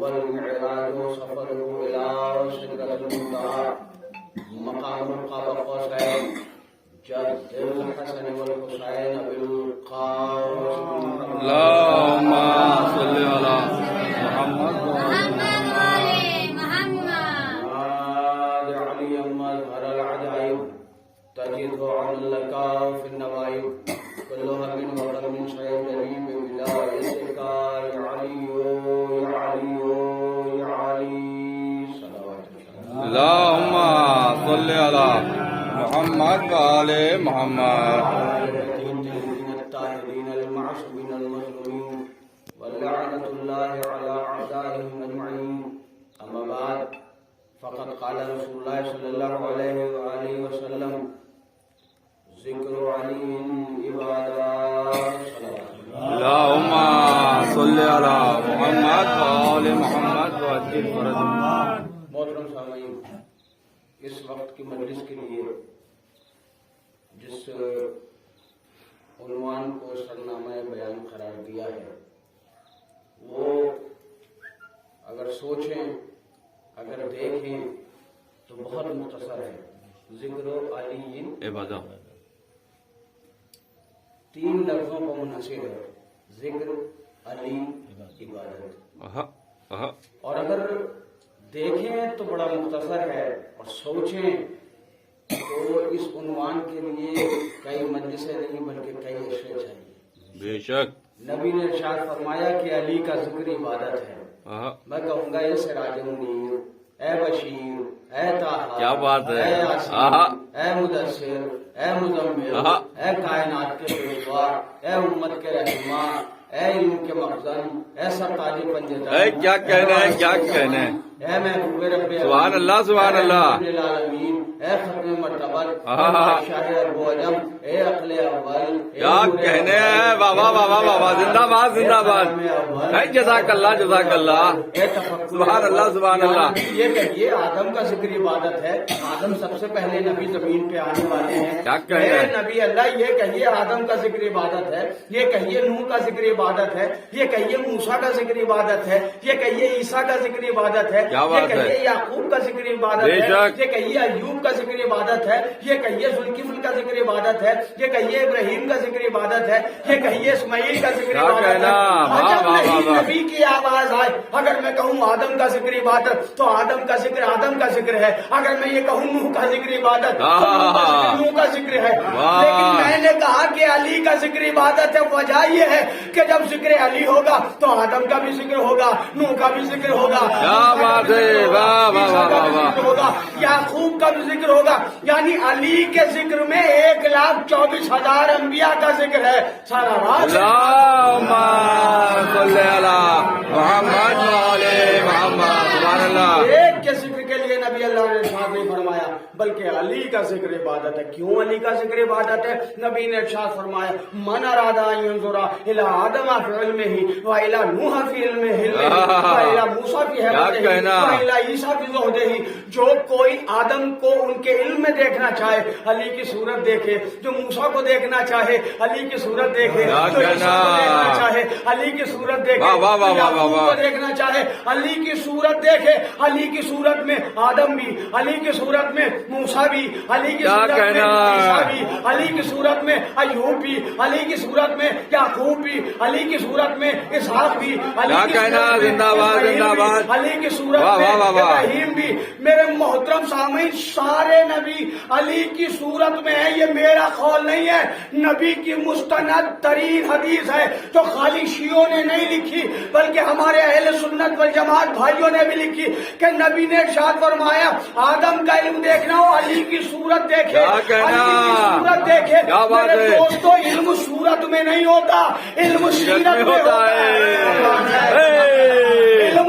والمعراج سفره إلى سدرة المنتهى مقام قاب قوسين جد الحسن والحسين بالقاسم اللهم صل على محمد علي مظهر العجائب تجد عملك في النوائب كلها من وطن من شيء جليل بولايتك يا علي يا علي يا علي صلوات اللهم صل على محمد وآل محمد الطاهرين المعصومين المظلومين ولعنة الله على أعدائهم أجمعين. أما بعد فقد قال رسول الله صلى الله عليه وآله وسلم ذكر علي عبادات. اللهم صل على محمد وآل محمد وعجل فرجهم. محترم سامعین، اس وقت کی مجلس کے لیے جس عنوان کو سرنامہ بیان قرار دیا ہے وہ اگر سوچیں اگر دیکھیں تو بہت مختصر ہے. ذکر علی عبادت تین لفظوں کو منحصر ہے. ذکر علی عبادت. اور اگر دیکھیں تو بڑا مختصر ہے اور سوچیں تو اس عنوان کے لیے کئی مجلسیں نہیں بلکہ کئی اشرے چاہیے. بے شک نبی نے ارشاد فرمایا کہ علی کا ذکر عبادت ہے. میں کہوں گا یہ سراج منیر، اے بشیر، اے طاہا، کیا بات ہے، اے یاسین، اے مدثر، اے مزمل، اے کائنات کے پیشوا، اے امت کے رہنما، اے علم کے مخزن، اے سرتاج پنجتن، اے کیا کہنا ہے، کیا کہنا ہے. اے محبوب رب سبحان اللہ سبحان اللہ. اے رب العالمین، اے ختم مرتبت، اے شاہ ارب و عجم، اے عقل اول، کیا کہنے ہیں. بابا بابا بابا زندہ باد زندہ باد. جزاک اللہ جزاک اللہ. سبحان اللہ سبحان اللہ. یہ کہیے آدم کا ذکر عبادت ہے. آدم سب سے پہلے نبی زمین پہ آنے والے ہیں. کیا کہنا ہے نبی اللہ یہ کہیے آدم کا ذکر عبادت ہے. یہ کہیے نوح کا ذکر عبادت ہے. یہ کہیے موسیٰ کا ذکر عبادت ہے. یہ کہیے عیسیٰ کا ذکر عبادت ہے. کیا بات ہے. یہ کہیے یعقوب کا ذکر عبادت ہے. یہ کہیے ایوب کا ذکر عبادت ہے. یہ کہیے ذوالکفل کا ذکر عبادت ہے. یہ کہیے ابراہیم کا ذکر عبادت ہے. یہ کہیے اسماعیل کا ذکر عبادت ہے. جب نہیں نبی کی آواز آئے اگر میں کہوں آدم کا ذکر عبادت تو آدم کا ذکر ہے. اگر میں یہ کہوں نوح کا ذکر عبادت تو نوح کا ذکر ہے. لیکن میں نے کہا کہ علی کا ذکر عبادت ہے. وجہ یہ ہے کہ جب ذکر علی ہوگا تو آدم کا بھی ذکر ہوگا، نوح کا بھی ذکر ہوگا، ہوگا، یعقوب کا بھی ذکر ہوگا. یعنی علی کے ذکر میں 1,24,000 انبیاء کا ذکر ہے. سارا راز اللہم صلی علی محمد وآل محمد. سبحان اللہ. ایک کے ذکر کے لیے نبی اللہ نے ارشاد نہیں فرمایا بلکہ علی کا ذکر عبادت ہے. کیوں علی کا ذکر عبادت ہے؟ نبی نے ارشاد فرمایا من اراد ان ينظر الى آدم فی علمہ والى نوح فی علمہ والى موسیٰ فی حکمتہ والى عیسیٰ فی زہدہ. جو کوئی آدم کو ان کے علم میں دیکھنا چاہے علی کی صورت دیکھے. جو موسیٰ کو دیکھنا چاہے علی کی صورت دیکھے. جو عیسیٰ کو دیکھنا چاہے علی کی صورت دیکھے. یعقوب کو دیکھنا چاہے علی کی صورت دیکھے. علی کی صورت میں آدم بھی، علی کی صورت میں موسیٰ بھی، علی کی صورت میں عیسیٰ بھی، علی کی صورت میں ایوب بھی، علی کی صورت میں یعقوب بھی، علی کی صورت میں اسحاق بھی، علی کی صورت میں علی کی صورت میں ابراہیم بھی. میرے محترم سامعین، سارے نبی علی کی صورت میں ہے. یہ میرا قول نہیں ہے، نبی کی مستند ترین حدیث ہے جو خالی شیعوں نے نہیں لکھی بلکہ ہمارے اہل سنت والجماعت بھائیوں نے بھی لکھی کہ نبی نے ارشاد فرمایا آدم کا علم دیکھنا ہو علی کی صورت دیکھے. علی کی صورت دیکھے. میرے دوستو علم صورت میں نہیں ہوتا، علم سیرت میں ہوتا ہے. علم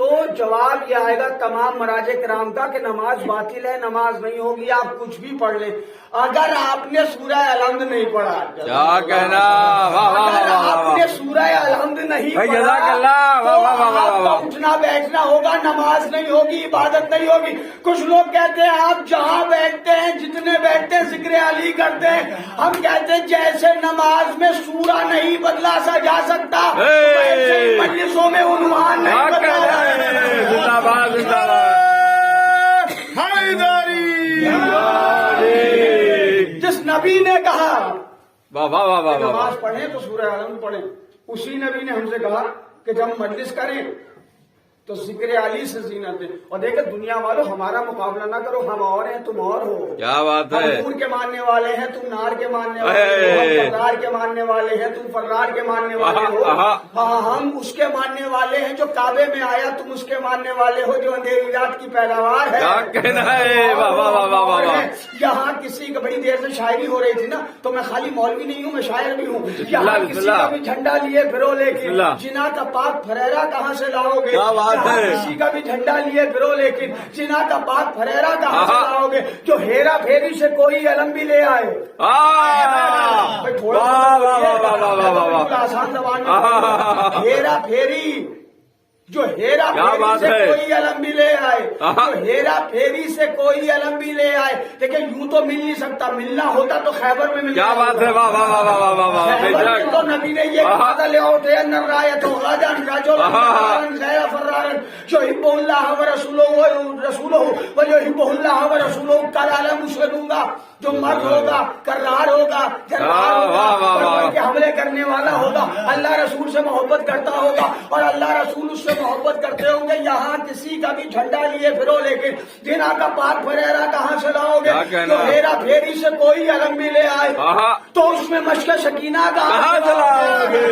تو جواب یہ آئے گا تمام مراجع کرام کا کہ نماز باطل ہے، نماز نہیں ہوگی، آپ کچھ بھی پڑھ لیں اگر آپ نے سورہ الحمد نہیں پڑھا۔ کیا کہنا، واہ واہ اگر واہ واہ آپ واہ نے سورہ الحمد نہیں بھائی، پڑھا جزاک اللہ، واہ واہ واہ واہ تو واہ۔ آپ کو اٹھنا بیٹھنا ہوگا، نماز نہیں ہوگی، عبادت نہیں ہوگی۔ کچھ لوگ کہتے ہیں آپ جہاں بیٹھتے ہیں، جتنے بیٹھتے ہیں ذکر علی کرتے ہیں، ہم کہتے ہیں جیسے نماز میں سورہ نہیں بدلا سا جا سکتا ویسے ہی مجلسوں میں عنوان نہیں کیا بدلا کہنا جا ہے، سکتا۔ زندہ باد زندہ باد جس نبی نے کہا واہ واہ واہ واہ واہ۔ نماز پڑھیں تو سورہ الحمد پڑھیں، اسی نبی نے ہم سے کہا کہ جب مجلس کریں تو ذکر علی سے زینت دیں۔ اور دیکھیں دنیا والوں، ہمارا مقابلہ نہ کرو، ہم اور ہیں تم اور ہو۔ کیا بات ہم ہے، نور کے ماننے والے ہیں، تم نار کے ماننے والے ہو۔ ہم فرار کے ماننے والے ہیں، تم فرار کے ماننے والے ہو۔ ہاں، ہم اس کے ماننے والے ہیں جو کعبے میں آیا، تم اس کے ماننے والے ہو جو اندھیری رات کی پیداوار ہے۔ کیا کہنا ہے، واہ واہ واہ واہ واہ واہ۔ یہاں کسی کا بڑی دیر سے شاعری ہو رہی تھی نا، تو میں خالی مولوی نہیں ہوں، میں شاعر بھی ہوں۔ یہاں کسی کا بھی جھنڈا لیے پھرو، لیکن جنا کا پاک پھریرا کہاں سے لاؤ گے؟ کیا بات ہے، کسی کا بھی جھنڈا لیے پھرو، لیکن جنا کا پاک پھریرا کہاں سے لاؤ گے؟ جو ہیرا پھیری سے کوئی علم بھی لے آئے۔ آسان زبان میں ہیرا پھیری، جو ہیرا پھیری سے کوئی علم بھی لے آئے، جو ہیرا پھیری سے کوئی علم بھی لے آئے۔ لیکن یوں تو مل نہیں سکتا، ملنا ہوتا تو خیبر میں ملتا۔ کیا بات ہے، واہ واہ واہ واہ واہ واہ واہ۔ خیبر میں تو نبی نے یہ کہا لے اوٹے ان رایت غدن رجل غیر فرار یحب اللہ ورسولہ ویحب اللہ ورسولہ۔ کل عالم اسے دوں گا جو مرد ہوگا، کرار ہوگا، جرار ہوگا، کے حملے کرنے والا ہوگا، اللہ رسول سے محبت کرتا ہوگا اور اللہ رسول اس سے محبت کرتے ہوں گے۔ یہاں کسی کا بھی جھنڈا لیے پھرو، لیکن جنا کا پاک پھریرا کہاں سے لاؤ گے؟ جو ہیرا پھیری سے کوئی علم بھی لے آئے تو اس میں مشق سکینہ کہاں سے لاؤ گے؟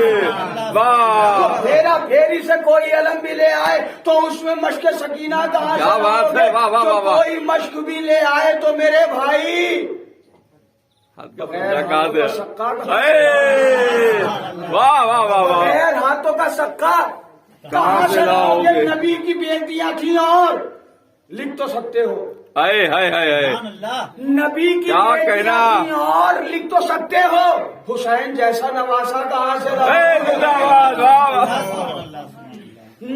ہیرا پھیری سے کوئی علم بھی لے آئے تو اس میں مشق سکینہ کہاں سے لاؤ گے؟ جو کوئی مشق بھی لے آئے تو میرے بھائی واہ واہ واہ واہ۔ غیر ہاتھوں کا سکہ کہاں سے لاؤ گے؟ نبی کی بیٹیاں تھیں اور لکھ تو سکتے ہو، ہائے ہائے ہائے ہائے، نبی کی بیٹیاں تھیں اور لکھ تو سکتے ہو، حسین جیسا نواسا کہاں سے لاؤ گے؟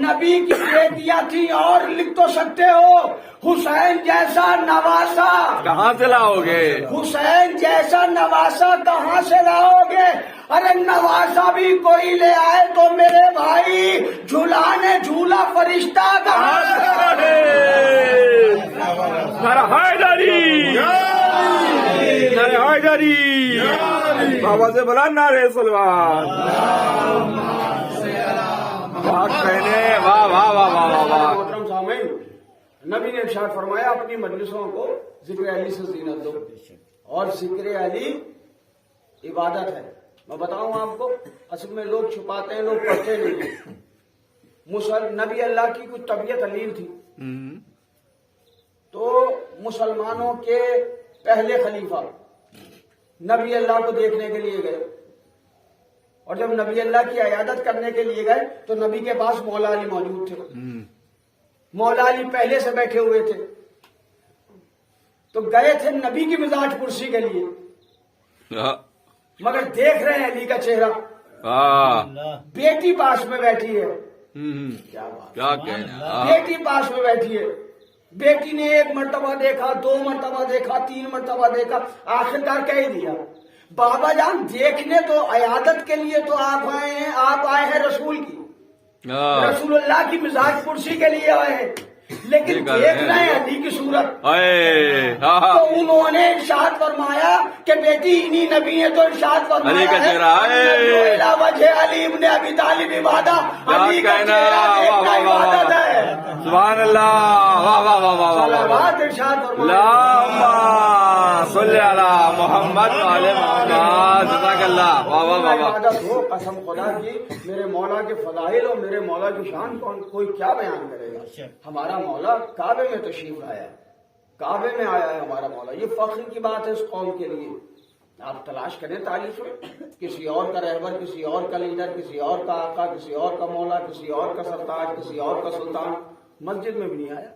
نبی کی بیٹیاں تھیں اور لکھ تو سکتے ہو، حسین جیسا نواسا کہاں سے لاؤ گے؟ حسین جیسا نواسا کہاں سے لاؤ گے؟ ارے نواسا بھی کوئی لے آئے تو میرے بھائی جھولانے جھولا فرشتہ کہاں سے لاؤ گے؟ نعرہ حیدری، نعرہ حیدری، بابا سے بلا نعرہ سلوان۔ واہ واہ واہ واہ واہ۔ محترم سامعین، نبی نے ارشاد فرمایا اپنی مجلسوں کو ذکر علی سے زینت دو، اور ذکر علی عبادت ہے۔ میں بتاؤں آپ کو، اصل میں لوگ چھپاتے ہیں، لوگ پڑھتے نہیں ہیں۔ نبی اللہ کی کچھ طبیعت علیل تھی تو مسلمانوں کے پہلے خلیفہ نبی اللہ کو دیکھنے کے لیے گئے، اور جب نبی اللہ کی عیادت کرنے کے لیے گئے تو نبی کے پاس مولا علی موجود تھے۔ مولا علی پہلے سے بیٹھے ہوئے تھے، تو گئے تھے نبی کی مزاج پرسی کے لیے، مگر دیکھ رہے ہیں علی کا چہرہ۔ بیٹی پاس میں بیٹھی ہے، کیا بات، کیا کہنا، بیٹی پاس میں بیٹھی ہے۔ بیٹی نے ایک مرتبہ دیکھا، دو مرتبہ دیکھا، تین مرتبہ دیکھا، آخرکار کہہ دیا بابا جان دیکھنے تو عیادت کے لیے تو آپ آئے ہیں رسول کی، رسول اللہ کی مزاج پرسی کے لیے آئے ہیں، لیکن دیکھ رہے ہیں علی کی صورت۔ تو انہوں نے ارشاد فرمایا کہ بیٹی انہی نبی ہے، تو ارشاد فرمایا وجہ علی ابن ابی طالب عبادت، علی کا چہرہ دیکھنا عبادت ہے۔ سبحان اللہ، واہ واہ واہ واہ واہ۔ صلوات ارشاد فرمایا، اللہم صلی علی محمد وعلی محمد، جزاک اللہ، واہ واہ واہ واہ۔ عبادت ہو، قسم خدا کی میرے مولا کے فضائل اور میرے مولا کی شان کوئی کیا بیان کرے گا۔ ہمارا مولا کعبے میں تشریف لایا، کعبے میں آیا ہے ہمارا مولا، یہ فخر کی بات ہے اس قوم کے لیے آپ تلاش کریں تاریخ میں، کسی اور کا رہبر، کسی اور کا لیڈر، کسی اور کا آقا، کسی اور کا مولا، کسی اور کا سرتاج، کسی اور کا سلطان مسجد میں بھی نہیں آیا۔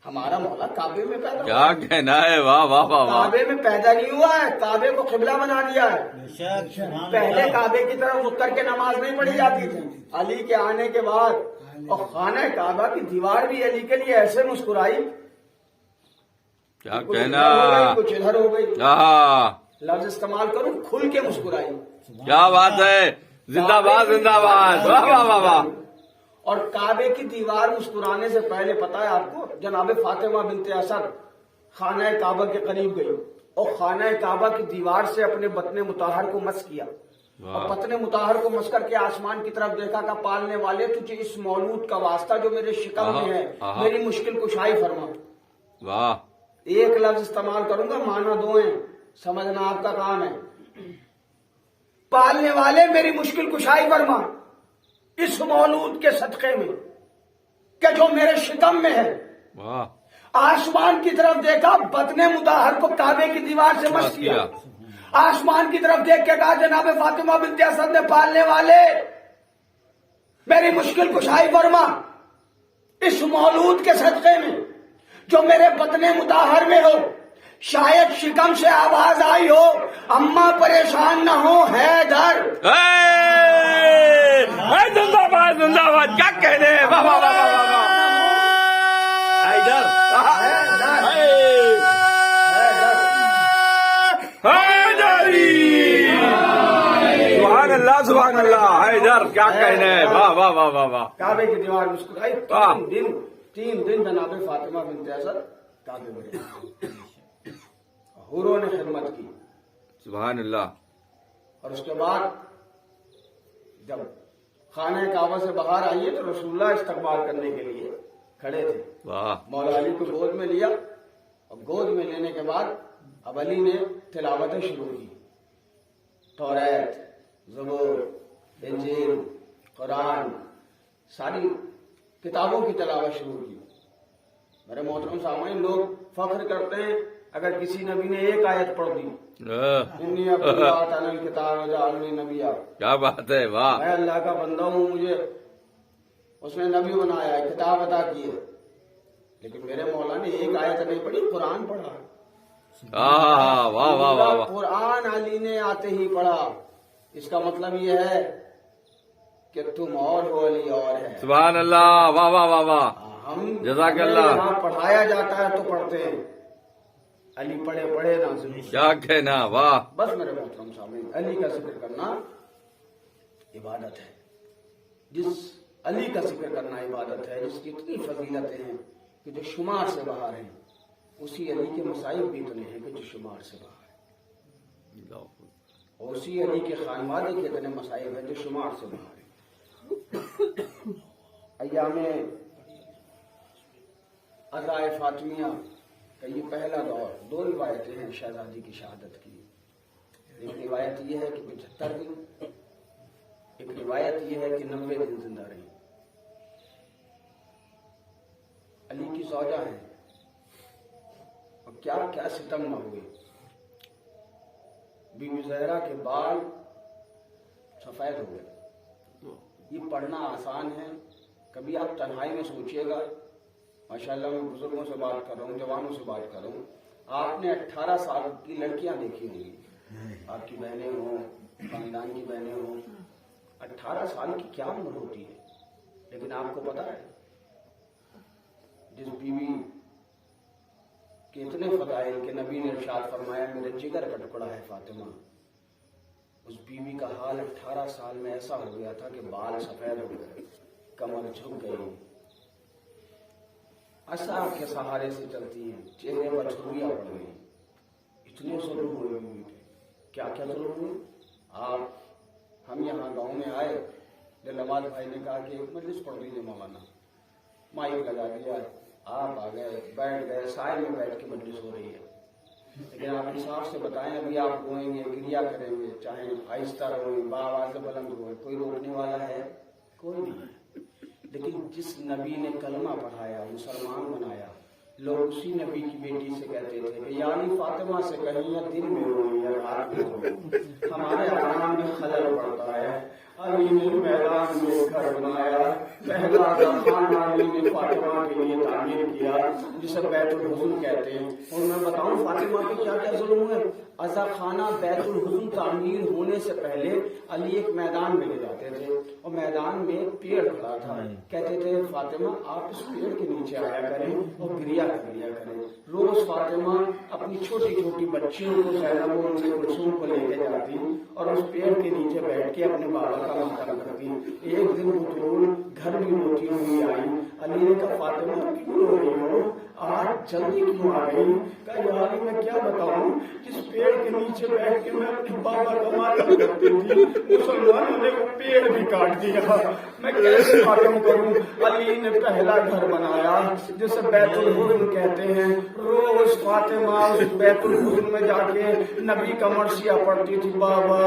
ہمارا مولا کعبے میں پیدا ہوا، کیا کہنا ہے، واہ واہ واہ واہ، کعبے میں پیدا نہیں ہوا ہے، کعبے کو قبلہ بنا دیا ہے۔ پہلے کعبے کی طرف رک کر کے نماز نہیں پڑھی جاتی تھی، علی کے آنے کے بعد، اور خانہ کعبہ کی دیوار بھی علی کے لیے ایسے مسکرائی، کیا کچھ کہنا، ادھر ہو گئی، کچھ ادھر ہو گئی، ہاں لفظ استعمال کروں، کھل کے مسکرائی۔ کیا بات ہے، زندہ باد زندہ باد، واہ واہ واہ واہ، اور کعبے کی دیوار مسکرانے سے پہلے پتا ہے آپ کو، جناب فاطمہ بنت اسد خانہ کعبہ کے قریب گئی اور خانہ کعبہ کی دیوار سے اپنے بطن مطہر کو مس کیا، اور بطن مطہر کو مس کر کے آسمان کی طرف دیکھا کہ پالنے والے تجھے اس مولود کا واسطہ جو میرے شکم میں ہے میری مشکل کشائی فرما۔ واہ، ایک لفظ استعمال کروں گا، معنی دو ہیں، سمجھنا آپ کا کام ہے۔ پالنے والے میری مشکل کشائی فرما اس مولود کے صدقے میں کہ جو میرے شکم میں ہے۔ واہ، آسمان کی طرف دیکھا، بطن مطہر کو کعبے کی دیوار سے مس کیا، آسمان کی طرف دیکھ کے کہا جناب فاطمہ بنت اسد نے پالنے والے میری مشکل کشائی فرما اس مولود کے صدقے میں جو میرے بطن مطہر میں ہو، شاید شکم سے آواز آئی ہو اماں پریشان نہ ہو حیدر۔ زندہ باد زندہ باد، کیا کہنے، واہ واہ واہ واہ واہ، حیدر، حیدری، سبحان اللہ سبحان اللہ، حیدر، کیا کہنے، واہ واہ واہ واہ واہ، کعبے کی دیوار مسکرائی۔ تین دن جناب فاطمہ بنت اسد کعبے میں رہی، حوروں نے خدمت کی، سبحان اللہ، اور اس کے بعد جب خانہ کعبہ سے باہر آئیے تو رسول اللہ استقبال کرنے کے لیے کھڑے تھے۔ واہ، مولا علی کو گود میں لیا، اور گود میں لینے کے بعد اب علی نے تلاوتیں شروع کی، توریت، زبور، انجیل، قرآن، ساری کتابوں کی تلاوت شروع کی۔ میرے محترم سامعین، لوگ فخر کرتے ہیں اگر کسی نبی نے ایک آیت پڑھ دی، انی عبد اللہ تعالی الکتاب وجعلنی نبیا، کیا بات ہے، واہ، میں اللہ کا بندہ ہوں، مجھے اس نے نبی بنایا ہے، کتاب عطا کی ہے۔ لیکن میرے مولا نے ایک آیت نہیں پڑھی، قرآن پڑھا، واہ واہ واہ واہ واہ، قرآن علی نے آتے ہی پڑھا۔ اس کا مطلب یہ ہے کہ تم اور ہو، علی اور ہے۔ سبحان اللہ، واہ واہ واہ واہ، ہم جزاک اللہ، یہاں پڑھایا جاتا ہے تو پڑھتے ہیں، علی پڑھے پڑھے نازل۔ کیا کہنا، واہ، بس میرے محترم سامعین، علی کا ذکر کرنا عبادت ہے، جس علی کا ذکر کرنا عبادت ہے، جس کی اتنی فضیلتیں ہیں کہ جو شمار سے باہر ہیں، اسی علی کے مسائل بھی اتنے ہیں کہ جو شمار سے باہر ہیں، اور اسی علی کے خانوادے کے اتنے مسائل ہیں جو شمار سے باہر ہیں۔ ایام عزائے فاطمیہ کا یہ پہلا دور، دو روایتیں ہیں شہزادی کی شہادت کی۔ ایک روایت یہ ہے کہ 75 دن، ایک روایت یہ ہے کہ 90 دن زندہ رہی۔ علی کی زوجہ ہیں، اور کیا کیا ستم نہ ہوئے۔ بی بی زہرا کے بال سفید ہو گئے۔ یہ پڑھنا آسان ہے، کبھی آپ تنہائی میں سوچئے گا، ماشاءاللہ میں بزرگوں سے بات کر رہا ہوں، جوانوں سے بات کر رہا ہوں، آپ نے 18 سال کی لڑکیاں دیکھی ہوں گی، آپ کی بہنیں ہوں، خاندان کی بہنیں ہوں، 18 سال کی کیا عمر ہوتی ہے، لیکن آپ کو پتا ہے جس بیوی کے اتنے فضائل کہ نبی نے ارشاد فرمایا میرے جگر کا ٹکڑا ہے فاطمہ، اس بیوی کا حال 18 سال میں ایسا ہو گیا تھا کہ بال سفید ہو گئے، کمر جھک گئی، عصا کے سہارے سے چلتی ہیں، چہرے پر چھریاں پڑ گئی، اتنے ظلم ہوئے بیوی پہ۔ کیا کیا ظلم ہوئے؟ آپ ہم یہاں گاؤں میں آئے، دلواز بھائی نے کہا کہ ایک مجلس پڑھ دیجیے مولانا، مائک لگا دیا، آپ آ گئے، بیٹھ گئے، سائے میں بیٹھ کے مجلس ہو رہی ہے، لیکن آپ انصاف سے بتائیں ابھی آپ روئیں گے، گریا کریں گے، چاہے آہستہ روئیں، باآواز سے بلند روئیں، کوئی روکنے والا ہے؟ کوئی نہیں۔ لیکن جس نبی نے کلمہ پڑھایا، مسلمان بنایا، لوگ اسی نبی کی بیٹی سے کہتے تھے کہ یعنی فاطمہ سے کہیں یا دن میں ہو یا رات میں ہو، ہمارے آرام میں خلل پڑتا ہے۔ علی نے میدان میں گھر بنایا، پہلا خانہ علی نے فاطمہ کے لیے تعمیر کیا جسے بیت الحزن کہتے ہیں۔ اور میں بتاؤں فاطمہ کے کیا کیا ظلم ہوئے۔ عزا خانہ بیت الحزن تعمیر ہونے سے پہلے علی ایک میدان میں لے جاتے تھے اور میدان میں ایک پیڑ کھڑا تھا، کہتے تھے فاطمہ آپ اس پیڑ کے نیچے آیا کریں اور گریا کر لیا کریں۔ روز فاطمہ اپنی چھوٹی چھوٹی بچیوں کو زینب اور ام کلثوم کو لے کے جاتی اور اس پیڑ کے نیچے بیٹھ کے اپنے بابا کا ماتم کرتی۔ ایک دن بطول گھر بھی روتی ہوئی آئی، علی نے کہا فاطمہ کیوں رو رہی ہو، آج جلدی کیوں آ گئی؟ کہا یا علی میں کیا بتاؤں، جس پیڑ کے نیچے بیٹھ کے میں اپنے بابا کا ماتم کرتی تھی مسلمانوں نے وہ پیڑ بھی کاٹ دیا، میں کیسے ماتم کروں؟ علی نے پہلا گھر بنایا جسے بیت الحزن کہتے ہیں۔ روز فاطمہ اس بیت الحزن میں جا کے نبی کا مرثیہ پڑھتی تھی، بابا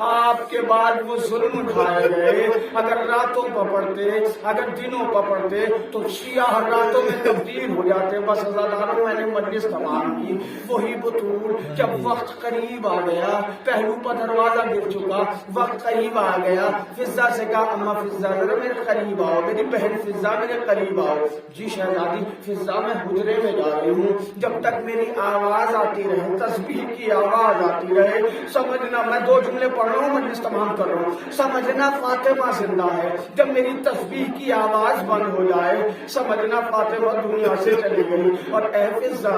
آپ کے بعد وہ ظلم اٹھائے گئے، اگر راتوں پر پڑھتے اگر دنوں پر پڑھتے تو شیعہ راتوں میں تبدیل ہو جاتے۔ بس عزاداروں میں نے مجلس تمام کی، وہی بطول جب وقت قریب آ گیا، پہلو پر دروازہ گر چکا، وقت قریب آ گیا، فضہ سے کہا اما فضہ ذرا میرے قریب آؤ، میری بہن فضہ میرے قریب آؤ۔ جی شہزادی فضہ میں حجرے میں جا رہی ہوں، جب تک میری آواز آتی رہے، تسبیح کی آواز آتی رہے، سمجھنا میں 2 جملے پڑھ رہا ہوں مجلس تمام کر رہا ہوں، سمجھنا فاطمہ زندہ ہے۔ جب میری تسبیح کی آواز بند ہو جائے سمجھنا فاطمہ دنیا سے چلی گئی۔ اور اے فضہ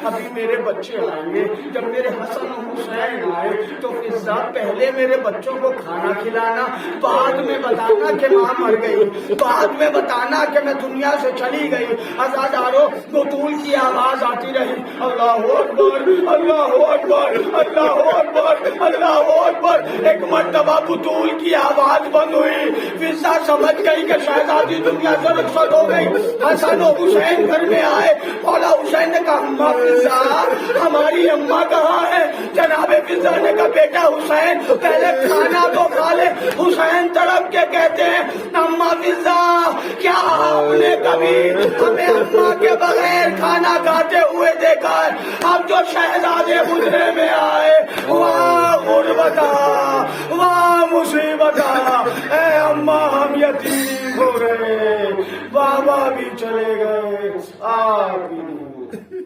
ابھی میرے بچے آئیں گے، جب میرے حسن و حسین آئے تو فضہ پہلے میرے بچوں کو کھانا کھلانا، بعد میں بتانا کہ ماں مر گئی، بعد میں بتانا کہ میں دنیا سے چلی گئی۔ عزادارو بطول کی آواز آتی رہی، اللہ اکبر اللہ اکبر اللہ اکبر اللہ اکبر۔ ایک مرتبہ بطول کی آواز بند ہوئی، فضہ سمجھ گئی کہ شہزادی دنیا سے رخصت ہو گئی۔ حسن و حسین گھر میں آئے، مولا حسین نے کہا اماں فضہ ہماری اماں کہاں ہے؟ جناب فضہ نے کہا بیٹا حسین پہلے کھانا تو کھا لے۔ حسین تڑپ کے کہتے ہیں اماں فضہ کیا آپ نے کبھی ہمیں اماں کے بغیر کھانا کھاتے ہوئے دیکھا ہے؟ اب جو شہزادے گزرے میں آئے، واہ غربتا واہ مصیبتا، اے اماں ہم یتیم ہو گئے، بابا بھی چلے گئے، آپ بھی نہیں۔